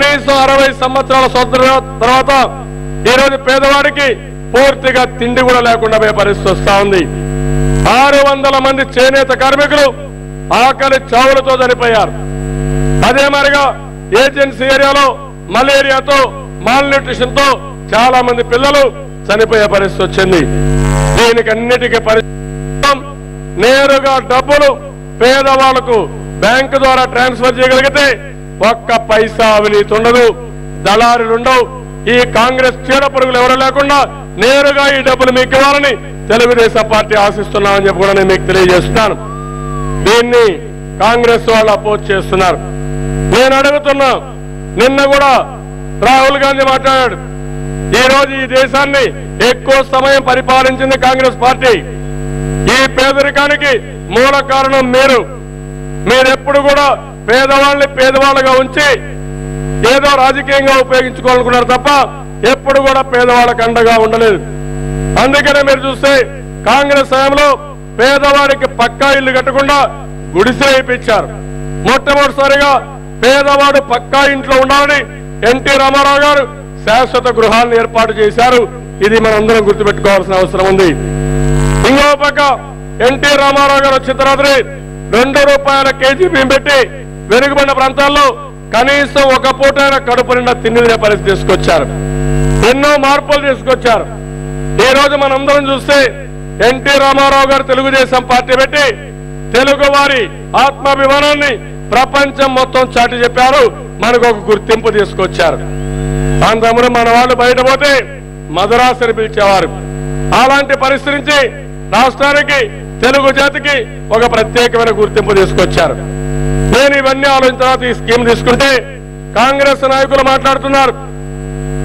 కనీసం 60 సంవత్సరాల స్వతంత్రం తర్వాత ఈ రోజు పేదవాడికి పూర్తిగా తిండి కూడా లేకుండా పోయే పరిస్థితి వస్తా ఉంది. 600 మంది చేనేత కార్మికులు ఆకలి చావులతో చనిపోయారు. అదే మరిగా ఏజెన్సీ ఏరియాలో మలేరియాతో మాల్న్యూట్రిషన్ తో చాలా మంది పిల్లలు చనిపోయే పరిస్థితి వచ్చింది. దీనికి అన్నిటికీ నేరుగా డబ్బులు పేదవాళ్లకు బ్యాంకు ద్వారా ట్రాన్స్ఫర్ చేయగలిగితే ఒక్క పైసా అవినీతి ఉండదు, దళారులు ఉండవు. ఈ కాంగ్రెస్ చీడపురుగులు ఎవరు లేకుండా నేరుగా ఈ డబ్బులు మీకు ఇవ్వాలని తెలుగుదేశం పార్టీ ఆశిస్తున్నామని చెప్పి కూడా నేను మీకు తెలియజేస్తున్నాను. దీన్ని కాంగ్రెస్ వాళ్ళు అపోజ్ చేస్తున్నారు. నేను అడుగుతున్నా, నిన్న కూడా రాహుల్ గాంధీ మాట్లాడాడు. ఈ రోజు ఈ దేశాన్ని ఎక్కువ సమయం పరిపాలించింది కాంగ్రెస్ పార్టీ. ఈ పేదరికానికి మూల కారణం మీరెప్పుడు కూడా పేదవాళ్ళని పేదవాళ్ళగా ఉంచి ఏదో రాజకీయంగా ఉపయోగించుకోవాలనుకున్నారు తప్ప ఎప్పుడు కూడా పేదవాళ్ళకు అండగా ఉండలేదు. అందుకనే మీరు చూస్తే కాంగ్రెస్ హయాంలో పేదవాడికి పక్కా ఇల్లు కట్టకుండా గుడిసె వేయించారు. మొట్టమొదటిసారిగా పేదవాడు పక్కా ఇంట్లో ఉండాలని ఎన్టీ రామారావు గారు శాశ్వత గృహాలను ఏర్పాటు చేశారు. ఇది మనందరం గుర్తుపెట్టుకోవాల్సిన అవసరం ఉంది. ఇంకో పక్క ఎన్టీ రామారావు గారు వచ్చిన తర్వాత ₹2 కేజీ బియ్యం పెట్టి వెనుకబడిన ప్రాంతాల్లో కనీసం ఒక పూటైన కడుపు నిండా తిండి పరిస్థితి తీసుకొచ్చారు. ఎన్నో మార్పులు తీసుకొచ్చారు. ఈ రోజు మనందరం చూస్తే ఎన్టీ రామారావు గారు తెలుగుదేశం పార్టీ పెట్టి తెలుగు వారి ఆత్మాభిమానాన్ని ప్రపంచం మొత్తం చాటి చెప్పారు. మనకు ఒక గుర్తింపు తీసుకొచ్చారు. అంతమును మన వాళ్ళు బయట పోతే మదరాసని పిలిచేవారు. అలాంటి పరిస్థితి నుంచి రాష్ట్రానికి తెలుగు జాతికి ఒక ప్రత్యేకమైన గుర్తింపు తీసుకొచ్చారు. నేను ఇవన్నీ ఆలోచించిన తర్వాత ఈ స్కీమ్ తీసుకుంటే కాంగ్రెస్ నాయకులు మాట్లాడుతున్నారు.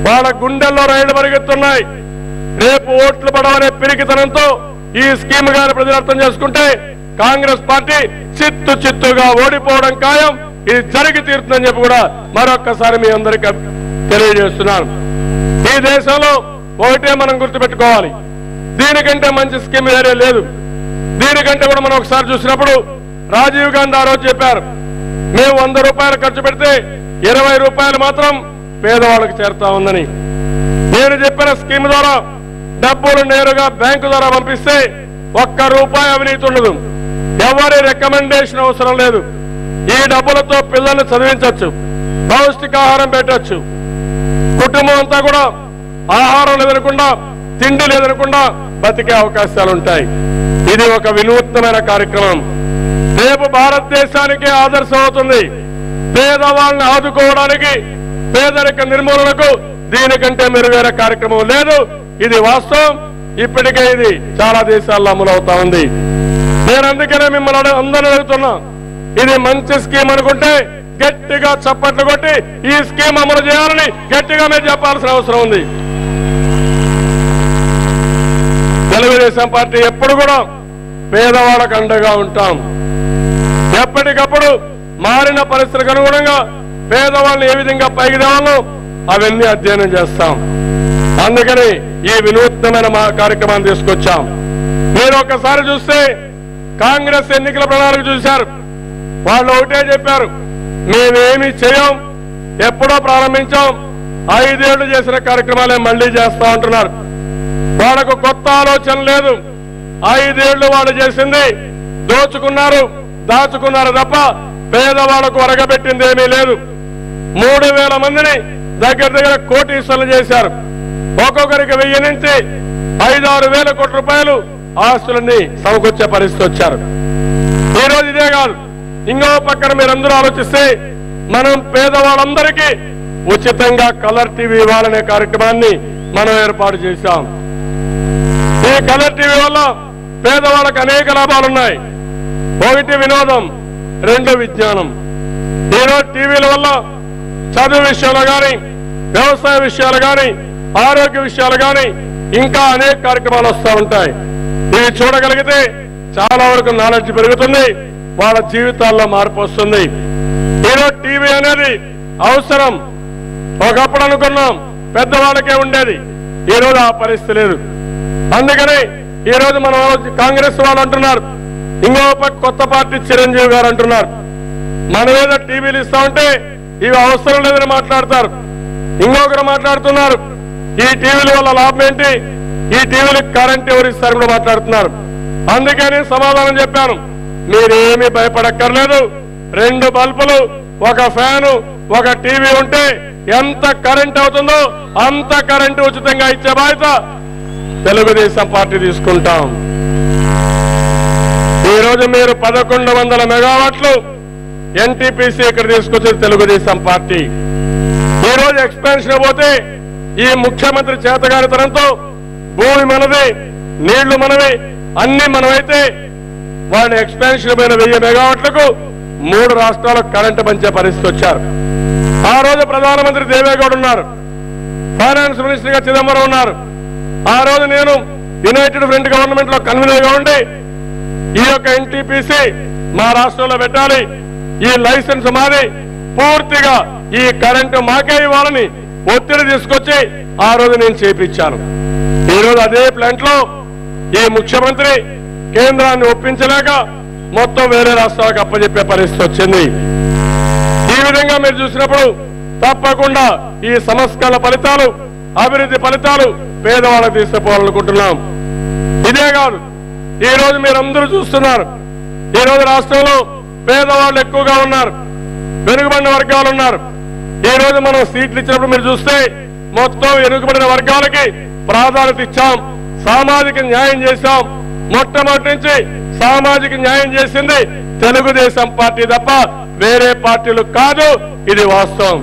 వాళ్ళ గుండెల్లో రైళ్లు పరిగెత్తున్నాయి. రేపు ఓట్లు పడవనే పిరికితనంతో ఈ స్కీమ్ గారి ప్రజలు అర్థం చేసుకుంటే కాంగ్రెస్ పార్టీ చిత్తుగా ఓడిపోవడం ఖాయం. ఇది జరిగి తీరుతుందని చెప్పి కూడా మరొక్కసారి మీ అందరికీ తెలియజేస్తున్నాను. ఈ దేశంలో ఒకటే మనం గుర్తుపెట్టుకోవాలి, దీనికంటే మంచి స్కీమ్ వేరే లేదు. దీనికంటే కూడా మనం ఒకసారి చూసినప్పుడు రాజీవ్ గాంధీ ఆ రోజు చెప్పారు, మేము ₹100 ఖర్చు పెడితే ₹20 మాత్రం పేదవాళ్ళకి చేరుతా ఉందని. నేను చెప్పిన స్కీమ్ ద్వారా డబ్బులు నేరుగా బ్యాంకు ద్వారా పంపిస్తే ₹1 అవినీతి ఉండదు. ఎవరి రికమెండేషన్ అవసరం లేదు. ఈ డబ్బులతో పిల్లల్ని చదివించవచ్చు, పౌష్టికాహారం పెట్టచ్చు. కుటుంబం అంతా కూడా ఆహారం లేదనకుండా తిండి లేదనకుండా బతికే అవకాశాలు ఉంటాయి. ఇది ఒక వినూత్నమైన కార్యక్రమం. రేపు భారతదేశానికి ఆదర్శం అవుతుంది. పేదవాళ్ళని ఆదుకోవడానికి, పేదరిక నిర్మూలనకు దీనికంటే మెరుగైన కార్యక్రమం లేదు. ఇది వాస్తవం. ఇప్పటికే ఇది చాలా దేశాల్లో అమలు అవుతా ఉంది. నేను అందుకనే మిమ్మల్ని అందరూ అడుగుతున్నా, ఇది మంచి స్కీమ్ అనుకుంటే గట్టిగా చప్పట్లు కొట్టి ఈ స్కీమ్ అమలు చేయాలని గట్టిగా మీరు చెప్పాల్సిన అవసరం ఉంది. తెలుగుదేశం పార్టీ ఎప్పుడు కూడా పేదవాళ్ళకు అండగా ఉంటాం. ఎప్పటికప్పుడు మారిన పరిస్థితులకు అనుగుణంగా పేదవాళ్ళని ఏ విధంగా పైకి తేవాలో అవన్నీ అధ్యయనం చేస్తాం. అందుకని ఈ వినూత్నమైన కార్యక్రమాన్ని తీసుకొచ్చాం. మీరు ఒక్కసారి చూస్తే కాంగ్రెస్ ఎన్నికల ప్రణాళిక చూశారు. వాళ్ళు ఒకటే చెప్పారు, మేమేమి చేయం, ఎప్పుడో ప్రారంభించాం, 5 ఏళ్లు చేసిన కార్యక్రమాలే మళ్లీ చేస్తా అంటున్నారు. వాళ్ళకు కొత్త ఆలోచన లేదు. 5 ఏళ్లు వాళ్ళు చేసింది దోచుకున్నారు, దాచుకున్నారు తప్ప పేదవాళ్లకు ఒరగబెట్టింది ఏమీ లేదు. 3000 మందిని దగ్గర కోటీశ్వరులు చేశారు. ఒక్కొక్కరికి 1000 నుంచి 5-6 వేల కోట్ల రూపాయలు ఆస్తులన్నీ సమకూర్చే పరిస్థితి వచ్చారు. ఈ రోజు ఇదే కాదు, ఇంకో పక్కన మీరందరూ ఆలోచిస్తే మనం పేదవాళ్ళందరికీ ఉచితంగా కలర్ టీవీ ఇవ్వాలనే కార్యక్రమాన్ని మనం ఏర్పాటు చేశాం. ఈ కలర్ టీవీ వల్ల పేదవాళ్ళకు అనేక లాభాలున్నాయి. 1 వినోదం, 2 విజ్ఞానం. ఈరోజు టీవీల వల్ల చదువు విషయాలు కానీ, వ్యవసాయ విషయాలు కానీ, ఆరోగ్య విషయాలు కానీ ఇంకా అనేక కార్యక్రమాలు వస్తూ ఉంటాయి. ఇవి చూడగలిగితే చాలా వరకు నాలెడ్జ్ పెరుగుతుంది, వాళ్ళ జీవితాల్లో మార్పు వస్తుంది. ఈరోజు టీవీ అనేది అవసరం. ఒకప్పుడు అనుకున్నాం పెద్దవాళ్ళకే ఉండేది, ఈ రోజు ఆ పరిస్థితి లేదు. అందుకని ఈ రోజు మనం కాంగ్రెస్ వాళ్ళు అంటున్నారు, ఇంకో కొత్త పార్టీ చిరంజీవి గారు అంటున్నారు, మన మీద టీవీలు ఇస్తా ఉంటే ఇవి అవసరం లేదని మాట్లాడతారు. ఇంకొకరు మాట్లాడుతున్నారు ఈ టీవీల వల్ల లాభం ఏంటి, ఈ టీవీలకు కరెంట్ ఎవరు ఇస్తారని కూడా మాట్లాడుతున్నారు. అందుకని సమాధానం చెప్పాను, మీరేమీ భయపడక్కర్లేదు. 2 బల్బులు, 1 ఫ్యాను, 1 టీవీ ఉంటే ఎంత కరెంట్ అవుతుందో అంత కరెంటు ఉచితంగా ఇచ్చే బాధ్యత తెలుగుదేశం పార్టీ తీసుకుంటాం. ఈ రోజు మీరు 1100 మెగావాట్లు ఎన్టీపీసీ ఇక్కడ తీసుకొచ్చేది తెలుగుదేశం పార్టీ. ఈ రోజు ఎక్స్పాన్షన్ పోతే ఈ ముఖ్యమంత్రి చేతగానితనంతో భూమి మనది, నీళ్లు మనవి, అన్ని మనమైతే వాళ్ళ ఎక్స్పాన్షన్ పైన 1000 మెగావాట్లకు 3 రాష్ట్రాలకు కరెంటు పంచే పరిస్థితి వచ్చారు. ఆ రోజు ప్రధానమంత్రి దేవేగౌడ ఉన్నారు, ఫైనాన్స్ మినిస్టర్ గా చిదంబరం ఉన్నారు. ఆ రోజు నేను యునైటెడ్ ఫ్రంట్ గవర్నమెంట్ లో కన్వీనర్ గా ఉండి ఈ యొక్క ఎన్టీపీసీ మా రాష్ట్రంలో పెట్టాలి, ఈ లైసెన్స్ మాది, పూర్తిగా ఈ కరెంటు మాకే ఇవ్వాలని ఒత్తిడి తీసుకొచ్చి ఆ రోజు నేను చేపించాను. ఈ రోజు అదే ప్లాంట్ లో ఈ ముఖ్యమంత్రి కేంద్రాన్ని ఒప్పించలేక మొత్తం వేరే రాష్ట్రాలకు అప్పచెప్పే పరిస్థితి వచ్చింది. ఈ విధంగా మీరు చూసినప్పుడు తప్పకుండా ఈ సంస్కరణ ఫలితాలు, అభివృద్ధి ఫలితాలు పేదవాళ్ళకు తీసుకుపోవాలనుకుంటున్నాం. ఇదే కాదు, ఈ రోజు మీరందరూ చూస్తున్నారు, ఈ రోజు రాష్ట్రంలో పేదవాళ్ళు ఎక్కువగా ఉన్నారు, వెనుకబడిన వర్గాలు ఉన్నారు. ఈ రోజు మనం సీట్లు ఇచ్చినప్పుడు మీరు చూస్తే మొత్తం వెనుకబడిన వర్గాలకి ప్రాధాన్యత ఇచ్చాం, సామాజిక న్యాయం చేశాం. మొట్టమొదటి నుంచి సామాజిక న్యాయం చేసింది తెలుగుదేశం పార్టీ తప్ప వేరే పార్టీలు కాదు, ఇది వాస్తవం.